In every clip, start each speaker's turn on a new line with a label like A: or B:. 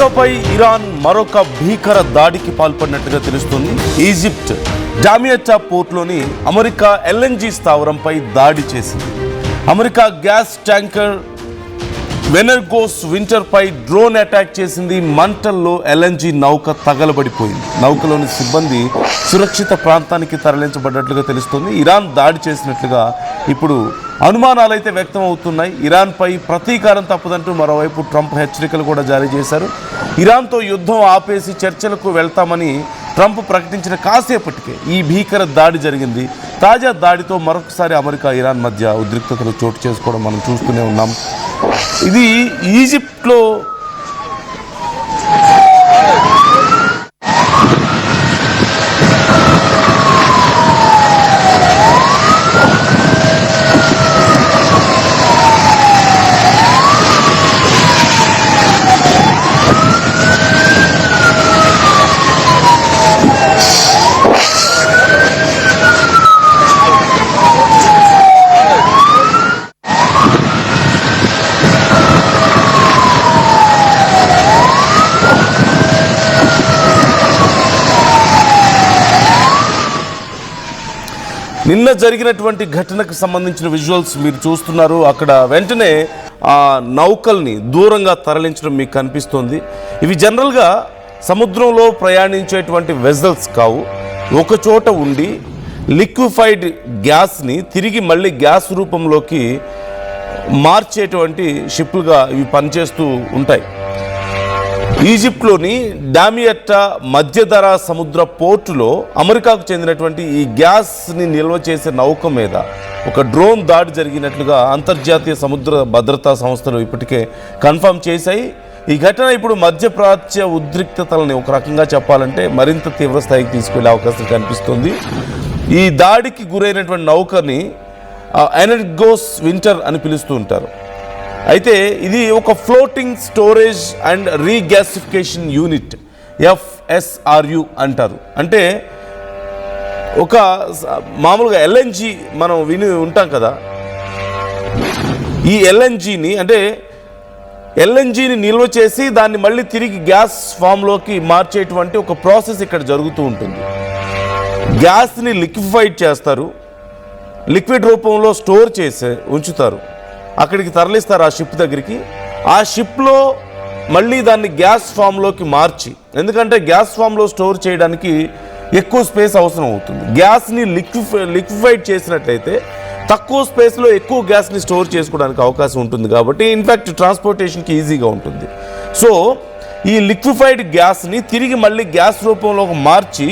A: ఇజ్రాయెల్పై Iran మరొక భీకర దాడికి పాల్పడినట్టుగా తెలుస్తుంది. ఈజిప్ట్ డామియటా పోర్ట్లోని అమెరికా ఎల్ఎన్జీ స్థావరంపై దాడి చేసింది. అమెరికా గ్యాస్ ట్యాంకర్ వెనర్గోస్ వింటర్పై డ్రోన్ అటాక్ చేసింది. మంటల్లో ఎల్ఎన్జీ నౌక తగలబడిపోయింది. నౌకలోని సిబ్బంది సురక్షిత ప్రాంతానికి తరలించబడ్డట్లుగా తెలుస్తుంది. ఇరాన్ దాడి చేసినట్లుగా ఇప్పుడు అనుమానాలైతే వ్యక్తం అవుతున్నాయి. ఇరాన్పై ప్రతీకారం తప్పదంటూ మరోవైపు ట్రంప్ హెచ్చరికలు కూడా జారీ చేశారు. ఇరాన్తో యుద్ధం ఆపేసి చర్చలకు వెళ్తామని ట్రంప్ ప్రకటించిన కాసేపటికే ఈ భీకర దాడి జరిగింది. తాజా దాడితో మరొకసారి అమెరికా ఇరాన్ మధ్య ఉద్రిక్తతలు చోటు చేసుకోవడం మనం చూస్తూనే ఉన్నాం. ఇది ఈజిప్ట్లో నిన్న జరిగినటువంటి ఘటనకు సంబంధించిన విజువల్స్ మీరు చూస్తున్నారు. అక్కడ వెంటనే ఆ నౌకల్ని దూరంగా తరలించడం మీకు కనిపిస్తుంది. ఇవి జనరల్గా సముద్రంలో ప్రయాణించేటువంటి వెజల్స్ కావు. ఒక చోట ఉండి లిక్విఫైడ్ గ్యాస్ని తిరిగి మళ్ళీ గ్యాస్ రూపంలోకి మార్చేటువంటి షిప్లుగా ఇవి పనిచేస్తూ ఉంటాయి. ఈజిప్ట్లోని డామియటా మధ్యధరా సముద్ర పోర్టులో అమెరికాకు చెందినటువంటి ఈ గ్యాస్ని నిల్వ చేసే నౌక మీద ఒక డ్రోన్ దాడి జరిగినట్లుగా అంతర్జాతీయ సముద్ర భద్రతా సంస్థలు ఇప్పటికే కన్ఫర్మ్ చేశాయి. ఈ ఘటన ఇప్పుడు మధ్యప్రాచ్య ఉద్రిక్తతలని ఒక రకంగా చెప్పాలంటే మరింత తీవ్ర స్థాయికి తీసుకెళ్లే అవకాశం కనిపిస్తుంది. ఈ దాడికి గురైనటువంటి నౌకని ఎనర్గోస్ వింటర్ అని పిలుస్తూ ఉంటారు. అయితే ఇది ఒక floating storage and regasification unit, FSRU అంటారు. అంటే ఒక మామూలుగా ఎల్ఎన్జీ మనం విని ఉంటాం కదా, ఈ ఎల్ఎన్జీని అంటే ఎల్ఎన్జీని నిల్వ చేసి దాన్ని మళ్ళీ తిరిగి గ్యాస్ ఫామ్లోకి మార్చేటువంటి ఒక ప్రాసెస్ ఇక్కడ జరుగుతూ ఉంటుంది. గ్యాస్ని లిక్విఫైడ్ చేస్తారు, లిక్విడ్ రూపంలో స్టోర్ చేసి ఉంచుతారు, అక్కడికి తరలిస్తారు ఆ షిప్ దగ్గరికి. ఆ షిప్లో మళ్ళీ దాన్ని గ్యాస్ ఫామ్లోకి మార్చి, ఎందుకంటే గ్యాస్ ఫామ్లో స్టోర్ చేయడానికి ఎక్కువ స్పేస్ అవసరం అవుతుంది. గ్యాస్ని లిక్విఫైడ్ చేసినట్లయితే తక్కువ స్పేస్లో ఎక్కువ గ్యాస్ని స్టోర్ చేసుకోవడానికి అవకాశం ఉంటుంది. కాబట్టి ఇన్ఫ్యాక్ట్ ట్రాన్స్పోర్టేషన్కి ఈజీగా ఉంటుంది. సో ఈ లిక్విఫైడ్ గ్యాస్ని తిరిగి మళ్ళీ గ్యాస్ రూపంలోకి మార్చి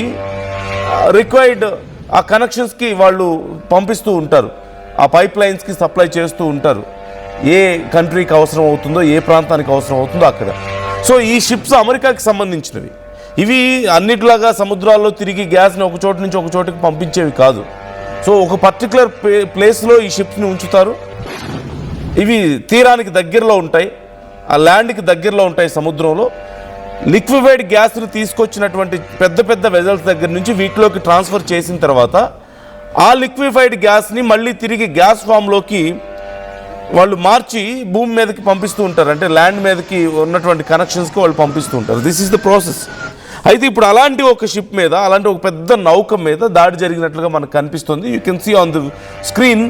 A: రిక్వైర్డ్ ఆ కనెక్షన్స్కి వాళ్ళు పంపిస్తూ ఉంటారు, ఆ పైప్ లైన్స్కి సప్లై చేస్తూ ఉంటారు. ఏ కంట్రీకి అవసరం అవుతుందో, ఏ ప్రాంతానికి అవసరం అవుతుందో అక్కడ. సో ఈ షిప్స్ అమెరికాకి సంబంధించినవి. ఇవి అన్నిటిలాగా సముద్రాల్లో తిరిగి గ్యాస్ని ఒక చోటు నుంచి ఒక చోటుకి పంపించేవి కాదు. సో ఒక పర్టికులర్ ప్లేస్లో ఈ షిప్స్ని ఉంచుతారు. ఇవి తీరానికి దగ్గరలో ఉంటాయి, ఆ ల్యాండ్కి దగ్గరలో ఉంటాయి సముద్రంలో. లిక్విఫైడ్ గ్యాస్ని తీసుకొచ్చినటువంటి పెద్ద పెద్ద వెజల్స్ దగ్గర నుంచి వీటిలోకి ట్రాన్స్ఫర్ చేసిన తర్వాత ఆ లిక్విఫైడ్ గ్యాస్ని మళ్ళీ తిరిగి గ్యాస్ ఫామ్లోకి వాళ్ళు మార్చి భూమి మీదకి పంపిస్తూ ఉంటారు. అంటే ల్యాండ్ మీదకి ఉన్నటువంటి కనెక్షన్స్కి వాళ్ళు పంపిస్తూ ఉంటారు. This is the process. అయితే ఇప్పుడు అలాంటి ఒక షిప్ మీద, అలాంటి ఒక పెద్ద నౌక మీద దాడి జరిగినట్లుగా మనకు కనిపిస్తుంది. You can see on the screen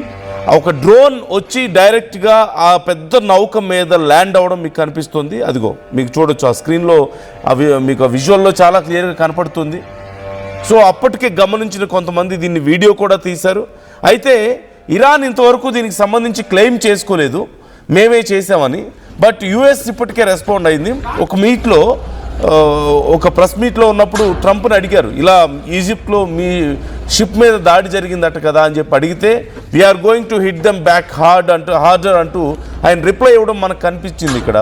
A: ఒక డ్రోన్ వచ్చి డైరెక్ట్గా ఆ పెద్ద నౌక మీద ల్యాండ్ అవ్వడం మీకు కనిపిస్తుంది. అదిగో మీకు చూడొచ్చు ఆ స్క్రీన్లో, అవి మీకు ఆ విజువల్లో చాలా క్లియర్గా కనపడుతుంది. సో అప్పటికే గమనించిన కొంతమంది దీన్ని వీడియో కూడా తీశారు. అయితే ఇరాన్ ఇంతవరకు దీనికి సంబంధించి క్లెయిమ్ చేసుకోలేదు మేమే చేసామని. బట్ యుఎస్ ఇప్పటికే రెస్పాండ్ అయింది. ఒక మీట్లో, ఒక ప్రెస్ మీట్లో ఉన్నప్పుడు ట్రంప్ని అడిగారు, ఇలా ఈజిప్ట్లో మీ షిప్ మీద దాడి జరిగిందట కదా అని చెప్పి అడిగితే, we're going to hit them back harder అంటూ ఆయన రిప్లై ఇవ్వడం మనకు కనిపించింది ఇక్కడ.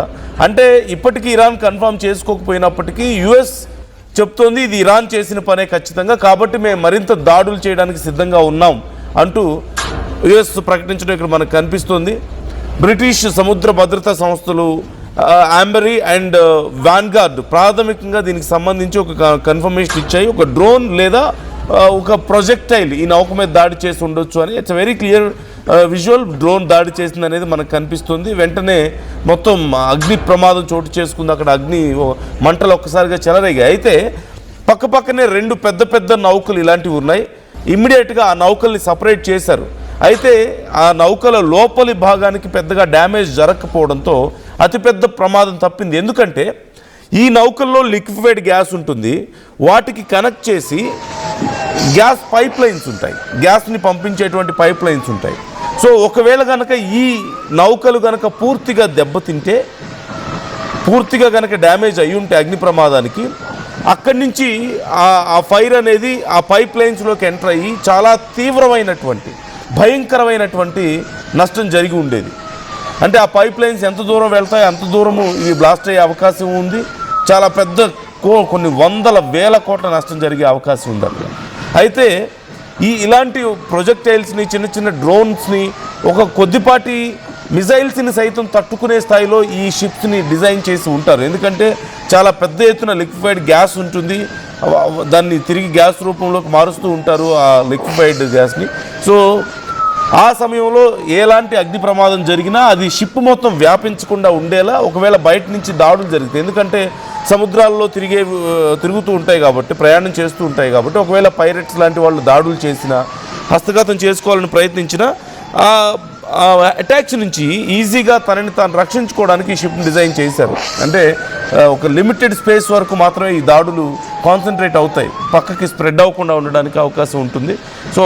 A: అంటే ఇప్పటికీ ఇరాన్ కన్ఫర్మ్ చేసుకోకపోయినప్పటికీ యుఎస్ చెప్తోంది ఇది ఇరాన్ చేసిన పనే ఖచ్చితంగా, కాబట్టి మేము మరింత దాడులు చేయడానికి సిద్ధంగా ఉన్నాం అంటూ యుఎస్ ప్రకటించడం ఇక్కడ మనకు కనిపిస్తుంది. బ్రిటిష్ సముద్ర భద్రతా సంస్థలు ఆంబరీ అండ్ వాన్గార్డ్ ప్రాథమికంగా దీనికి సంబంధించి ఒక కన్ఫర్మేషన్ ఇచ్చాయి. ఒక డ్రోన్ లేదా ఒక ప్రొజెక్టైల్ ఈ నౌక మీద దాడి చేసి ఉండొచ్చు అని. It's very clear visual drone దాడి చేసింది అనేది మనకు కనిపిస్తుంది. వెంటనే మొత్తం అగ్ని ప్రమాదం చోటు చేసుకుంది. అక్కడ అగ్ని మంటలు ఒక్కసారిగా చెలరేగాయి. అయితే పక్కపక్కనే 2 పెద్ద పెద్ద నౌకలు ఇలాంటివి ఉన్నాయి. ఇమ్మీడియట్గా ఆ నౌకల్ని సపరేట్ చేశారు. అయితే ఆ నౌకల లోపలి భాగానికి పెద్దగా డ్యామేజ్ జరగకపోవడంతో అతిపెద్ద ప్రమాదం తప్పింది. ఎందుకంటే ఈ నౌకల్లో లిక్విఫైడ్ గ్యాస్ ఉంటుంది. వాటికి కనెక్ట్ చేసి గ్యాస్ పైప్ లైన్స్ ఉంటాయి, గ్యాస్ని పంపించేటువంటి పైప్ లైన్స్ ఉంటాయి. సో ఒకవేళ కనుక ఈ నౌకలు కనుక పూర్తిగా దెబ్బతింటే, పూర్తిగా కనుక డ్యామేజ్ అయి ఉంటే అగ్ని ప్రమాదానికి, అక్కడి నుంచి ఆ ఫైర్ అనేది ఆ పైప్ లైన్స్లోకి ఎంటర్ అయ్యి చాలా తీవ్రమైనటువంటి భయంకరమైనటువంటి నష్టం జరిగి ఉండేది. అంటే ఆ పైప్ లైన్స్ ఎంత దూరం వెళ్తాయో అంత దూరము ఇవి బ్లాస్ట్ అయ్యే అవకాశం ఉంది. చాలా పెద్ద కొన్ని వందల వేల కోట్ల నష్టం జరిగే అవకాశం ఉంది అక్కడ. అయితే ఇలాంటి ప్రొజెక్టైల్స్ని, చిన్న చిన్న డ్రోన్స్ని, ఒక కొద్దిపాటి మిజైల్స్ని సైతం తట్టుకునే స్థాయిలో ఈ షిప్స్ని డిజైన్ చేసి ఉంటారు. ఎందుకంటే చాలా పెద్ద ఎత్తున లిక్విఫైడ్ గ్యాస్ ఉంటుంది. దాన్ని తిరిగి గ్యాస్ రూపంలోకి మారుస్తూ ఉంటారు ఆ లిక్విఫైడ్ గ్యాస్ని. సో ఆ సమయంలో ఎలాంటి అగ్ని ప్రమాదం జరిగినా అది షిప్ మొత్తం వ్యాపించకుండా ఉండేలా ఒకవేళ బయట నుంచి దాడులు జరుగుతాయి. ఎందుకంటే సముద్రాల్లో తిరుగుతూ ఉంటాయి కాబట్టి, ప్రయాణం చేస్తూ ఉంటాయి కాబట్టి, ఒకవేళ పైరట్స్ లాంటి వాళ్ళు దాడులు చేసినా, హస్తగతం చేసుకోవాలని ప్రయత్నించినా అటాక్స్ నుంచి ఈజీగా తనని తాను రక్షించుకోవడానికి ఈ షిప్ని డిజైన్ చేశారు. అంటే ఒక లిమిటెడ్ స్పేస్ వరకు మాత్రమే ఈ దాడులు కాన్సన్ట్రేట్ అవుతాయి, పక్కకి స్ప్రెడ్ అవ్వకుండా ఉండడానికి అవకాశం ఉంటుంది. సో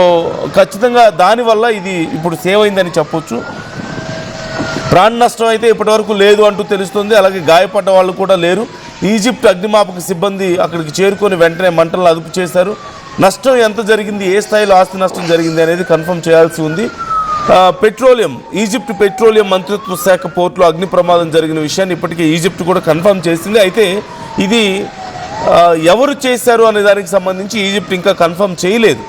A: ఖచ్చితంగా దానివల్ల ఇది ఇప్పుడు సేవ్ అయిందని చెప్పొచ్చు. ప్రాణ నష్టం అయితే ఇప్పటివరకు లేదు అంటూ తెలుస్తుంది. అలాగే గాయపడ్డ వాళ్ళు కూడా లేరు. ఈజిప్ట్ అగ్నిమాపక సిబ్బంది అక్కడికి చేరుకొని వెంటనే మంటలను అదుపు చేశారు. నష్టం ఎంత జరిగింది, ఏ స్థాయిలో ఆస్తి నష్టం జరిగింది అనేది కన్ఫర్మ్ చేయాల్సి ఉంది. ఈజిప్ట్ పెట్రోలియం మంత్రిత్వ శాఖ పోర్టులో అగ్ని ప్రమాదం జరిగిన విషయాన్ని ఇప్పటికే ఈజిప్ట్ కూడా కన్ఫర్మ్ చేసింది. అయితే ఇది ఎవరు చేశారు అనే దానికి సంబంధించి ఈజిప్ట్ ఇంకా కన్ఫర్మ్ చేయలేదు.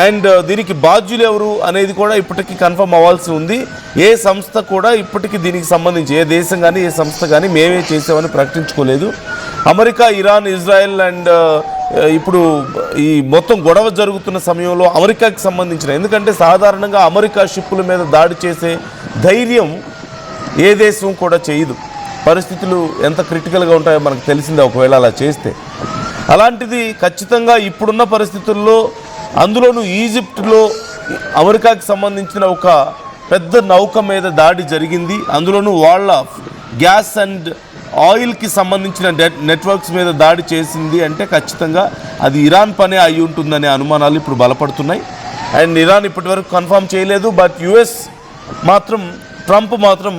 A: అండ్ దీనికి బాధ్యులు ఎవరు అనేది కూడా ఇప్పటికీ కన్ఫర్మ్ అవ్వాల్సి ఉంది. ఏ సంస్థ కూడా ఇప్పటికీ దీనికి సంబంధించి, ఏ దేశం కానీ ఏ సంస్థ కానీ మేమే చేసామని ప్రకటించుకోలేదు. అమెరికా, ఇరాన్, ఇజ్రాయెల్ అండ్ ఇప్పుడు ఈ మొత్తం గొడవ జరుగుతున్న సమయంలో అమెరికాకి సంబంధించిన, ఎందుకంటే సాధారణంగా అమెరికా షిప్పుల మీద దాడి చేసే ధైర్యం ఏ దేశం కూడా చేయదు. పరిస్థితులు ఎంత క్రిటికల్గా ఉంటాయో మనకు తెలిసిందే ఒకవేళ అలా చేస్తే. అలాంటిది ఖచ్చితంగా ఇప్పుడున్న పరిస్థితుల్లో, అందులోనూ ఈజిప్ట్లో అమెరికాకి సంబంధించిన ఒక పెద్ద నౌక మీద దాడి జరిగింది. అందులోనూ వాళ్ళ గ్యాస్ అండ్ ఆయిల్కి సంబంధించిన నెట్వర్క్స్ మీద దాడి చేసింది అంటే ఖచ్చితంగా అది ఇరాన్ పనే అయి ఉంటుందనే అనుమానాలు ఇప్పుడు బలపడుతున్నాయి. అండ్ ఇరాన్ ఇప్పటివరకు కన్ఫర్మ్ చేయలేదు. బట్ యుఎస్ మాత్రం, ట్రంప్ మాత్రం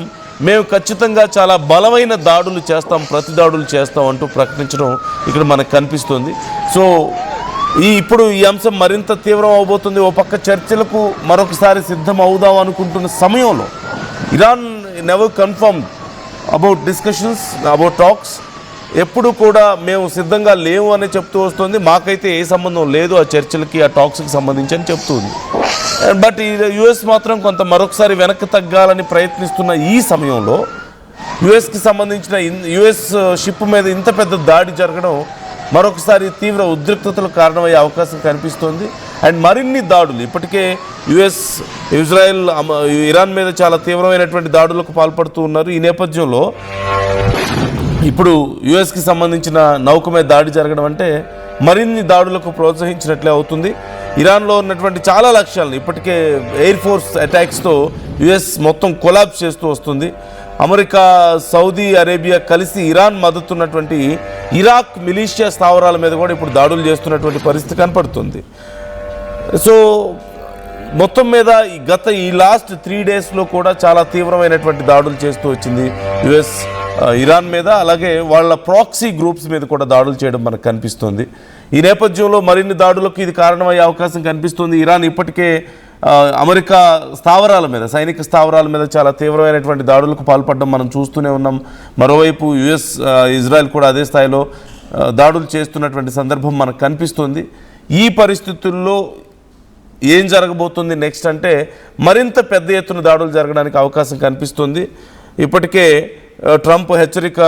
A: మేము ఖచ్చితంగా చాలా బలమైన దాడులు చేస్తాం, ప్రతి దాడులు చేస్తాం అంటూ ప్రకటించడం ఇక్కడ మనకు కనిపిస్తుంది. సో ఇప్పుడు ఈ అంశం మరింత తీవ్రం అవబోతుంది. ఓ పక్క చర్చలకు మరొకసారి సిద్ధం అవుదాం అనుకుంటున్న సమయంలో Iran never confirm about discussions, about talks. ఎప్పుడు కూడా మేము సిద్ధంగా లేవు అని చెప్తూ వస్తుంది. మాకైతే ఏ సంబంధం లేదు ఆ చర్చలకి, ఆ టాక్స్కి సంబంధించి అని చెప్తుంది. బట్ ఈ యుఎస్ మాత్రం కొంత మరొకసారి వెనక్కి తగ్గాలని ప్రయత్నిస్తున్న ఈ సమయంలో యుఎస్కి సంబంధించిన యుఎస్ షిప్ మీద ఇంత పెద్ద దాడి జరగడం మరొకసారి తీవ్ర ఉద్రిక్తతలకు కారణమయ్యే అవకాశం కనిపిస్తోంది. అండ్ మరిన్ని దాడులు ఇప్పటికే యుఎస్, ఇజ్రాయెల్, ఇరాన్ మీద చాలా తీవ్రమైనటువంటి దాడులకు పాల్పడుతూ ఉన్నారు. ఈ నేపథ్యంలో ఇప్పుడు యుఎస్కి సంబంధించిన నౌక మీద దాడి జరగడం అంటే మరిన్ని దాడులకు ప్రోత్సహించినట్లే అవుతుంది. ఇరాన్లో ఉన్నటువంటి చాలా లక్ష్యాలను ఇప్పటికే ఎయిర్ ఫోర్స్ అటాక్స్తో యుఎస్ మొత్తం కొలాప్స్ చేస్తూ వస్తుంది. అమెరికా, సౌదీ అరేబియా కలిసి ఇరాన్ మద్దతున్నటువంటి ఇరాక్ మిలీషియా స్థావరాల మీద కూడా ఇప్పుడు దాడులు చేస్తున్నటువంటి పరిస్థితి కనపడుతుంది. సో మొత్తం మీద ఈ లాస్ట్ 3 డేస్లో కూడా చాలా తీవ్రమైనటువంటి దాడులు చేస్తూ వచ్చింది యుఎస్ ఇరాన్ మీద. అలాగే వాళ్ళ ప్రాక్సీ గ్రూప్స్ మీద కూడా దాడులు చేయడం మనకు కనిపిస్తుంది. ఈ నేపథ్యంలో మరిన్ని దాడులకు ఇది కారణమయ్యే అవకాశం కనిపిస్తుంది. ఇరాన్ ఇప్పటికే అమెరికా స్థావరాల మీద, సైనిక స్థావరాల మీద చాలా తీవ్రమైనటువంటి దాడులకు పాల్పడడం మనం చూస్తూనే ఉన్నాం. మరోవైపు యుఎస్, ఇజ్రాయెల్ కూడా అదే స్థాయిలో దాడులు చేస్తున్నటువంటి సందర్భం మనకు కనిపిస్తుంది. ఈ పరిస్థితుల్లో ఏం జరగబోతుంది నెక్స్ట్ అంటే మరింత పెద్ద ఎత్తున దాడులు జరగడానికి అవకాశం కనిపిస్తుంది. ఇప్పటికే ట్రంప్ హెచ్చరిక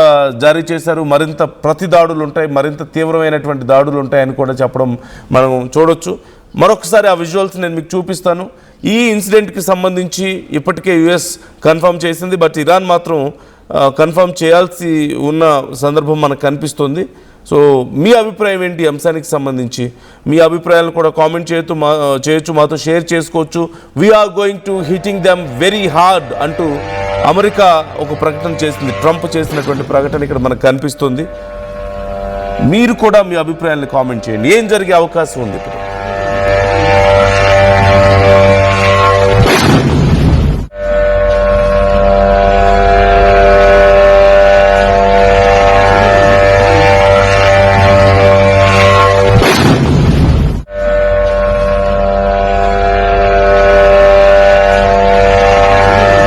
A: జారీ చేశారు. మరింత ప్రతి దాడులు ఉంటాయి, మరింత తీవ్రమైనటువంటి దాడులు ఉంటాయని కూడా చెప్పడం మనం చూడొచ్చు. మరొకసారి ఆ విజువల్స్ నేను మీకు చూపిస్తాను. ఈ ఇన్సిడెంట్కి సంబంధించి ఇప్పటికే యుఎస్ కన్ఫర్మ్ చేసింది, బట్ ఇరాన్ మాత్రం కన్ఫర్మ్ చేయాల్సి ఉన్న సందర్భం మనకు కనిపిస్తుంది. సో మీ అభిప్రాయం ఏంటి ఈ అంశానికి సంబంధించి? మీ అభిప్రాయాలను కూడా కామెంట్ చేయొచ్చు, మాతో షేర్ చేసుకోవచ్చు. We're going to hitting them very hard అంటూ అమెరికా ఒక ప్రకటన చేసింది. ట్రంప్ చేసినటువంటి ప్రకటన ఇక్కడ మనకు కనిపిస్తుంది. మీరు కూడా మీ అభిప్రాయాలను కామెంట్ చేయండి. ఏం జరిగే అవకాశం ఉంది ఇప్పుడు?